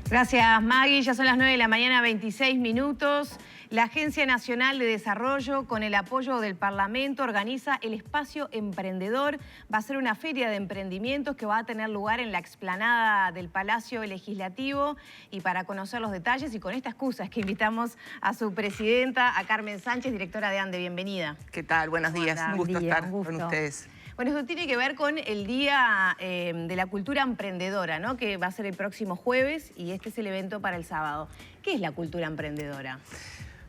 Gracias, Maggie. Ya son las 9 de la mañana, 26 minutos. La Agencia Nacional de Desarrollo, con el apoyo del Parlamento, organiza el Espacio Emprendedor. Va a ser una feria de emprendimientos que va a tener lugar en la explanada del Palacio Legislativo. Y para conocer los detalles, y con esta excusa, es que invitamos a su presidenta, a Carmen Sánchez, directora de ANDE. Bienvenida. ¿Qué tal? Buenos días. Un gusto estar con ustedes. Bueno, esto tiene que ver con el Día de la Cultura Emprendedora, ¿no? Que va a ser el próximo jueves y este es el evento para el sábado. ¿Qué es la cultura emprendedora?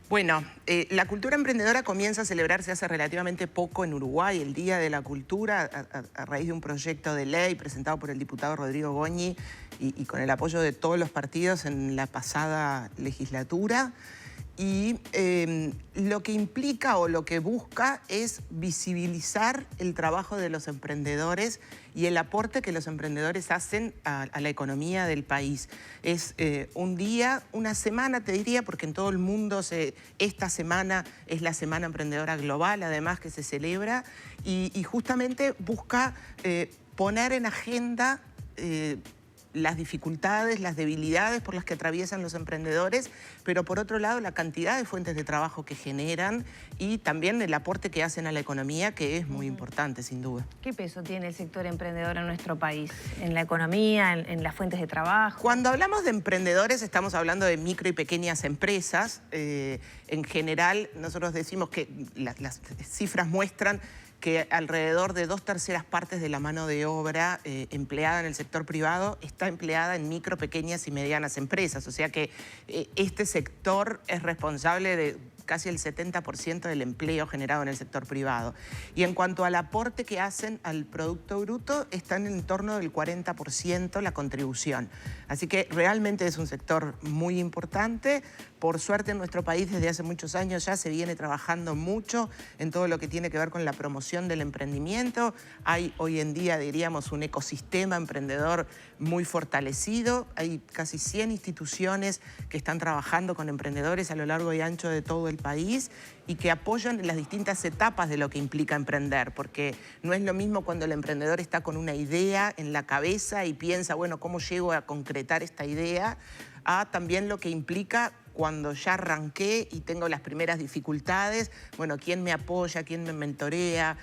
Bueno, la cultura emprendedora comienza a celebrarse hace relativamente poco en Uruguay, el Día de la Cultura, a raíz de un proyecto de ley presentado por el diputado Rodrigo Goñi y con el apoyo de todos los partidos en la pasada legislatura. Y lo que implica o lo que busca es visibilizar el trabajo de los emprendedores y el aporte que los emprendedores hacen a la economía del país. Es un día, una semana te diría, porque en todo el mundo esta semana es la Semana Emprendedora Global, además que se celebra, y justamente busca poner en agenda las dificultades, las debilidades por las que atraviesan los emprendedores, pero por otro lado la cantidad de fuentes de trabajo que generan y también el aporte que hacen a la economía, que es muy importante, sin duda. ¿Qué peso tiene el sector emprendedor en nuestro país? ¿En la economía, en las fuentes de trabajo? Cuando hablamos de emprendedores estamos hablando de micro y pequeñas empresas. En general nosotros decimos que las cifras muestran que alrededor de 2/3 partes de la mano de obra empleada en el sector privado está empleada en micro, pequeñas y medianas empresas. O sea que este sector es responsable de casi el 70% del empleo generado en el sector privado. Y en cuanto al aporte que hacen al Producto Bruto, están en torno del 40% la contribución. Así que realmente es un sector muy importante. Por suerte en nuestro país desde hace muchos años ya se viene trabajando mucho en todo lo que tiene que ver con la promoción del emprendimiento. Hay hoy en día, diríamos, un ecosistema emprendedor muy fortalecido. Hay casi 100 instituciones que están trabajando con emprendedores a lo largo y ancho de todo el país y que apoyan en las distintas etapas de lo que implica emprender, porque no es lo mismo cuando el emprendedor está con una idea en la cabeza y piensa, bueno, ¿cómo llego a concretar esta idea? A también lo que implica cuando ya arranqué y tengo las primeras dificultades, bueno, ¿quién me apoya, quién me mentorea,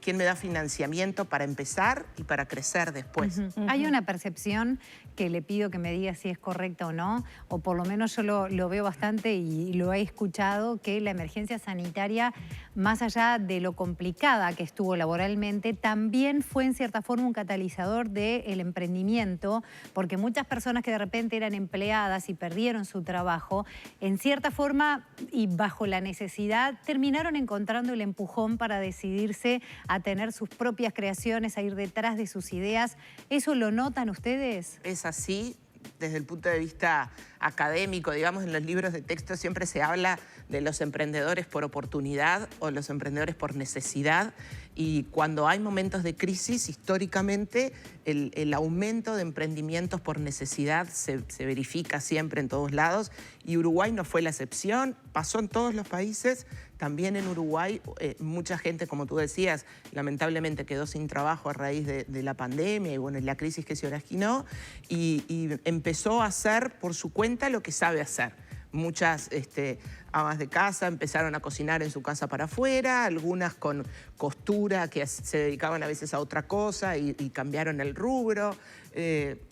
quién me da financiamiento para empezar y para crecer después? Hay una percepción que le pido que me diga si es correcta o no, o por lo menos yo lo veo bastante y lo he escuchado, que la emergencia sanitaria, más allá de lo complicada que estuvo laboralmente, también fue en cierta forma un catalizador del emprendimiento, porque muchas personas que de repente eran empleadas y perdieron su trabajo, en cierta forma y bajo la necesidad, terminaron encontrando el empujón para decidirse a tener sus propias creaciones, a ir detrás de sus ideas. ¿Eso lo notan ustedes? Es así. Desde el punto de vista académico, digamos, en los libros de texto siempre se habla de los emprendedores por oportunidad o los emprendedores por necesidad. Y cuando hay momentos de crisis, históricamente, el aumento de emprendimientos por necesidad se verifica siempre en todos lados. Y Uruguay no fue la excepción, pasó en todos los países. También en Uruguay mucha gente, como tú decías, lamentablemente quedó sin trabajo a raíz de la pandemia y bueno, la crisis que se originó y empezó a hacer por su cuenta lo que sabe hacer. Muchas amas de casa empezaron a cocinar en su casa para afuera, algunas con costura que se dedicaban a veces a otra cosa y cambiaron el rubro.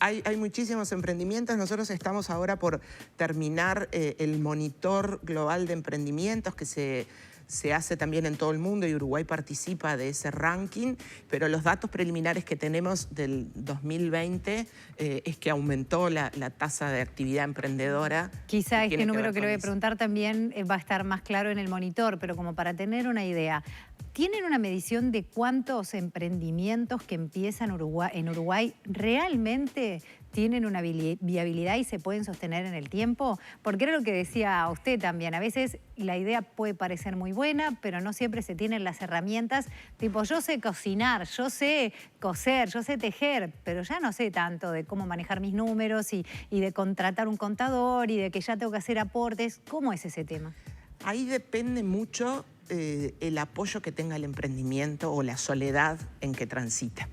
Hay muchísimos emprendimientos. Nosotros estamos ahora por terminar el monitor global de emprendimientos que se hace también en todo el mundo y Uruguay participa de ese ranking, pero los datos preliminares que tenemos del 2020 es que aumentó la tasa de actividad emprendedora. Quizá este número que le voy a preguntar también va a estar más claro en el monitor, pero como para tener una idea, ¿tienen una medición de cuántos emprendimientos que empiezan en Uruguay realmente tienen una viabilidad y se pueden sostener en el tiempo? Porque era lo que decía usted también, a veces la idea puede parecer muy buena, pero no siempre se tienen las herramientas, tipo yo sé cocinar, yo sé coser, yo sé tejer, pero ya no sé tanto de cómo manejar mis números y de contratar un contador y de que ya tengo que hacer aportes. ¿Cómo es ese tema? Ahí depende mucho el apoyo que tenga el emprendimiento o la soledad en que transita.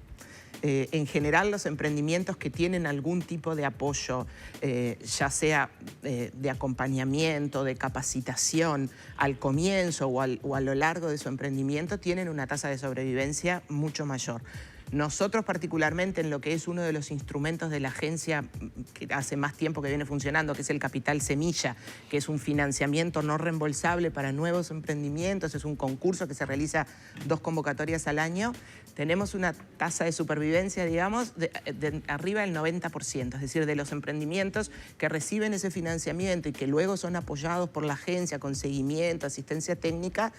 En general, los emprendimientos que tienen algún tipo de apoyo, ya sea de acompañamiento, de capacitación al comienzo o a lo largo de su emprendimiento, tienen una tasa de sobrevivencia mucho mayor. Nosotros particularmente en lo que es uno de los instrumentos de la agencia que hace más tiempo que viene funcionando, que es el Capital Semilla, que es un financiamiento no reembolsable para nuevos emprendimientos, es un concurso que se realiza 2 convocatorias al año, tenemos una tasa de supervivencia, digamos, de arriba del 90%, es decir, de los emprendimientos que reciben ese financiamiento y que luego son apoyados por la agencia con seguimiento, asistencia técnica,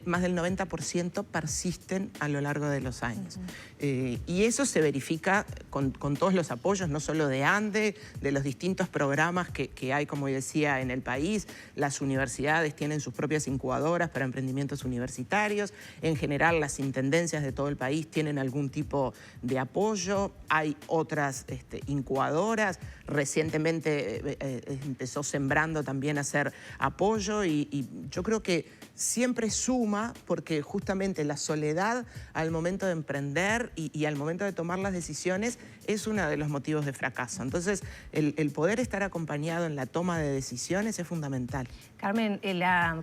más del 90% persisten a lo largo de los años. Y eso se verifica con todos los apoyos, no solo de ANDE, de los distintos programas que hay, como decía, en el país. Las universidades tienen sus propias incubadoras para emprendimientos universitarios. En general, las intendencias de todo el país tienen algún tipo de apoyo. Hay otras incubadoras. Recientemente empezó Sembrando también a hacer apoyo y yo creo que siempre suma porque justamente la soledad al momento de emprender y al momento de tomar las decisiones es uno de los motivos de fracaso. Entonces, el poder estar acompañado en la toma de decisiones es fundamental. Carmen,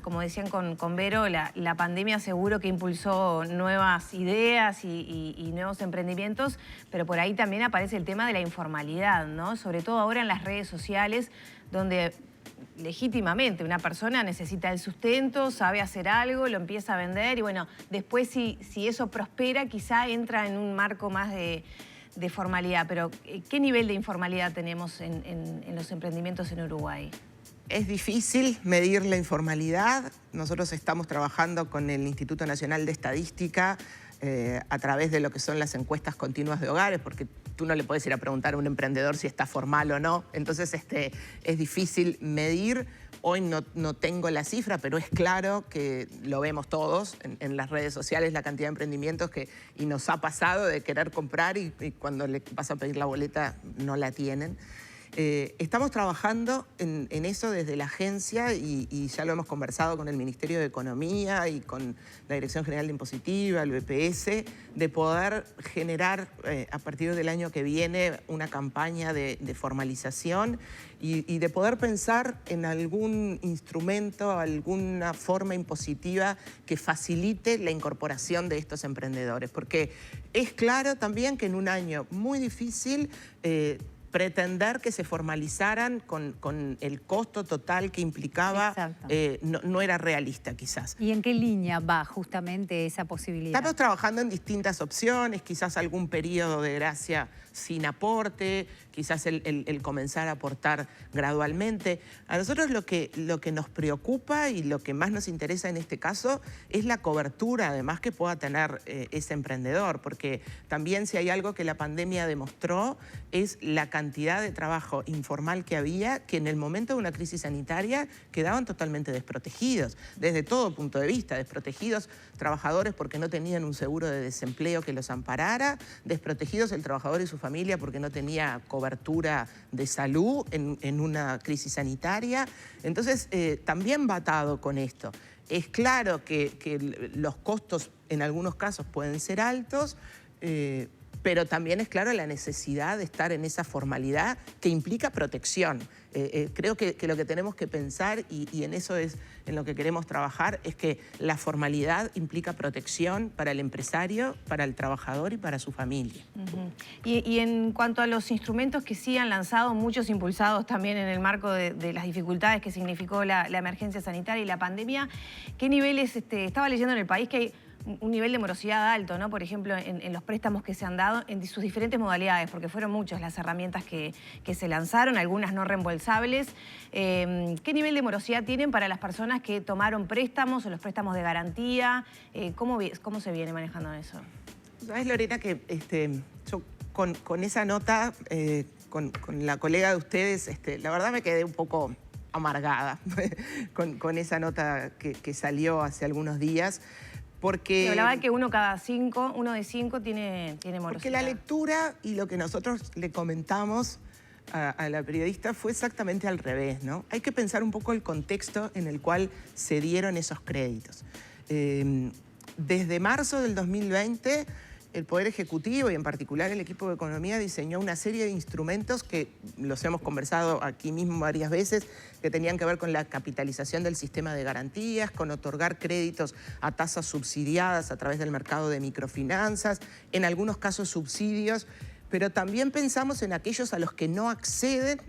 como decían con Vero, la pandemia seguro que impulsó nuevas ideas y nuevos emprendimientos, pero por ahí también aparece el tema de la informalidad, ¿no? Sobre todo ahora en las redes sociales, donde legítimamente una persona necesita el sustento, sabe hacer algo, lo empieza a vender y bueno, después si eso prospera quizá entra en un marco más de formalidad. Pero ¿qué nivel de informalidad tenemos en los emprendimientos en Uruguay? Es difícil medir la informalidad. Nosotros estamos trabajando con el Instituto Nacional de Estadística a través de lo que son las encuestas continuas de hogares, porque tú no le puedes ir a preguntar a un emprendedor si está formal o no. Entonces es difícil medir. Hoy no tengo la cifra, pero es claro que lo vemos todos en las redes sociales, la cantidad de emprendimientos y nos ha pasado de querer comprar y cuando le vas a pedir la boleta no la tienen. Estamos trabajando en eso desde la agencia y ya lo hemos conversado con el Ministerio de Economía y con la Dirección General de Impositiva, el BPS, de poder generar a partir del año que viene una campaña de formalización y de poder pensar en algún instrumento, alguna forma impositiva que facilite la incorporación de estos emprendedores. Porque es claro también que en un año muy difícil pretender que se formalizaran con el costo total que implicaba no era realista quizás. ¿Y en qué línea va justamente esa posibilidad? Estamos trabajando en distintas opciones, quizás algún periodo de gracia sin aporte, quizás el comenzar a aportar gradualmente. A nosotros lo que nos preocupa y lo que más nos interesa en este caso es la cobertura además que pueda tener ese emprendedor, porque también si hay algo que la pandemia demostró es la cantidad de trabajo informal que había, que en el momento de una crisis sanitaria quedaban totalmente desprotegidos, desde todo punto de vista, desprotegidos trabajadores porque no tenían un seguro de desempleo que los amparara, desprotegidos el trabajador y su familia porque no tenía cobertura de salud en una crisis sanitaria. Entonces, también va atado con esto. Es claro que los costos en algunos casos pueden ser altos, pero también es claro la necesidad de estar en esa formalidad que implica protección. Creo que lo que tenemos que pensar, y en eso es en lo que queremos trabajar, es que la formalidad implica protección para el empresario, para el trabajador y para su familia. Y en cuanto a los instrumentos que sí han lanzado, muchos impulsados también en el marco de las dificultades que significó la emergencia sanitaria y la pandemia, ¿qué niveles? Estaba leyendo en El País que hay un nivel de morosidad alto, ¿no? Por ejemplo, en los préstamos que se han dado en sus diferentes modalidades, porque fueron muchas las herramientas que se lanzaron, algunas no reembolsables. ¿Qué nivel de morosidad tienen para las personas que tomaron préstamos o los préstamos de garantía? ¿Cómo se viene manejando eso? ¿Sabes, Lorena, que yo con esa nota, con la colega de ustedes, la verdad me quedé un poco amargada con esa nota que salió hace algunos días? Porque hablaba de que uno de cinco tiene morosidad. Porque la lectura y lo que nosotros le comentamos a la periodista fue exactamente al revés, ¿no? Hay que pensar un poco el contexto en el cual se dieron esos créditos. Desde marzo del 2020 el Poder Ejecutivo y en particular el equipo de Economía diseñó una serie de instrumentos que los hemos conversado aquí mismo varias veces, que tenían que ver con la capitalización del sistema de garantías, con otorgar créditos a tasas subsidiadas a través del mercado de microfinanzas, en algunos casos subsidios, pero también pensamos en aquellos a los que no acceden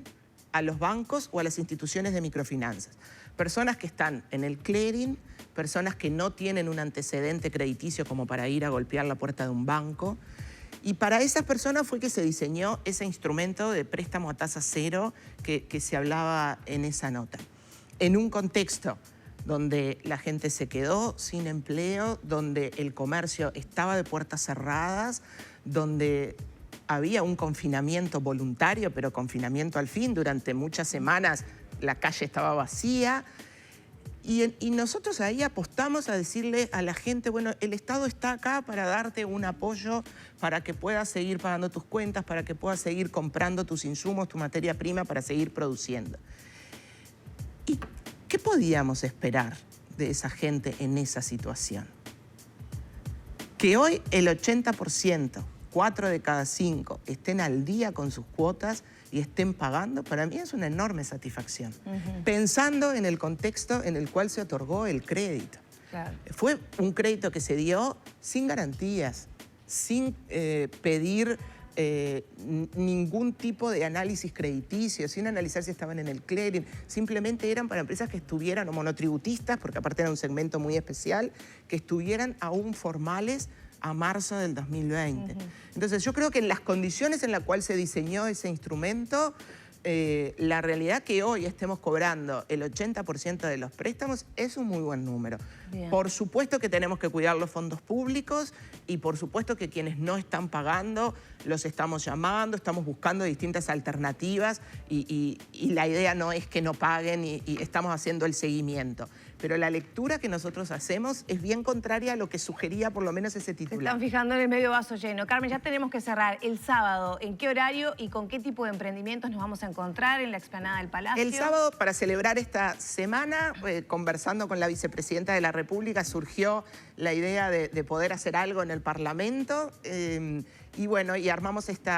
a los bancos o a las instituciones de microfinanzas. Personas que están en el clearing, personas que no tienen un antecedente crediticio como para ir a golpear la puerta de un banco. Y para esas personas fue que se diseñó ese instrumento de préstamo a tasa cero que se hablaba en esa nota. En un contexto donde la gente se quedó sin empleo, donde el comercio estaba de puertas cerradas, donde había un confinamiento voluntario, pero confinamiento al fin. Durante muchas semanas la calle estaba vacía. Y nosotros ahí apostamos a decirle a la gente, bueno, el Estado está acá para darte un apoyo para que puedas seguir pagando tus cuentas, para que puedas seguir comprando tus insumos, tu materia prima, para seguir produciendo. ¿Y qué podíamos esperar de esa gente en esa situación? Que hoy el 80%, 4 de cada 5, estén al día con sus cuotas y estén pagando, para mí es una enorme satisfacción. Pensando en el contexto en el cual se otorgó el crédito. Claro. Fue un crédito que se dio sin garantías, sin pedir ningún tipo de análisis crediticio, sin analizar si estaban en el clearing. Simplemente eran para empresas que estuvieran, o monotributistas, porque aparte era un segmento muy especial, que estuvieran aún formales a marzo del 2020. Entonces yo creo que en las condiciones en las cuales se diseñó ese instrumento, la realidad que hoy estemos cobrando el 80% de los préstamos es un muy buen número. Bien. Por supuesto que tenemos que cuidar los fondos públicos y por supuesto que quienes no están pagando los estamos llamando, estamos buscando distintas alternativas y la idea no es que no paguen y estamos haciendo el seguimiento. Pero la lectura que nosotros hacemos es bien contraria a lo que sugería por lo menos ese Se titular. están fijando en el medio vaso lleno. Carmen, ya tenemos que cerrar. El sábado, ¿en qué horario y con qué tipo de emprendimientos nos vamos a encontrar en la explanada del Palacio? El sábado, para celebrar esta semana, conversando con la vicepresidenta de la República, surgió la idea de poder hacer algo en el Parlamento. Y bueno, y armamos este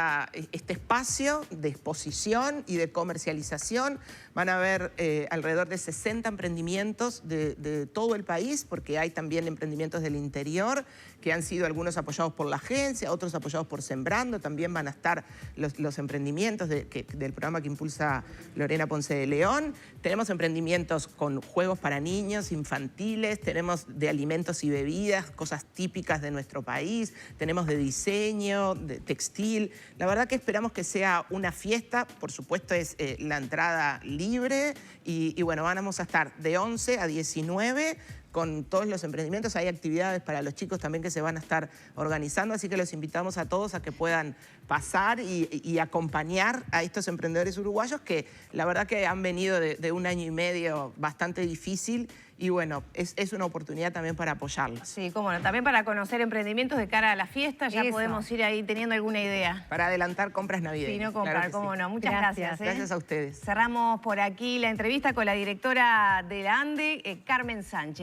espacio de exposición y de comercialización. Van a haber alrededor de 60 emprendimientos de todo el país, porque hay también emprendimientos del interior, que han sido algunos apoyados por la agencia, otros apoyados por Sembrando. También van a estar los emprendimientos del programa que impulsa Lorena Ponce de León. Tenemos emprendimientos con juegos para niños, infantiles, tenemos de alimentos y bebidas, cosas típicas de nuestro país, tenemos de diseño, de textil. La verdad que esperamos que sea una fiesta. Por supuesto es la entrada libre y bueno, vamos a estar de 11 a 19 con todos los emprendimientos. Hay actividades para los chicos también que se van a estar organizando, así que los invitamos a todos a que puedan pasar y acompañar a estos emprendedores uruguayos que la verdad que han venido de un año y medio bastante difícil y bueno, es una oportunidad también para apoyarlos. Sí, cómo no. También para conocer emprendimientos de cara a la fiesta, ya Eso. podemos ir ahí teniendo alguna idea. Para adelantar compras navideñas. Sí, no comprar, Claro que cómo sí. no. Muchas gracias. Gracias a ustedes. Cerramos por aquí la entrevista con la directora de la ANDE, Carmen Sánchez.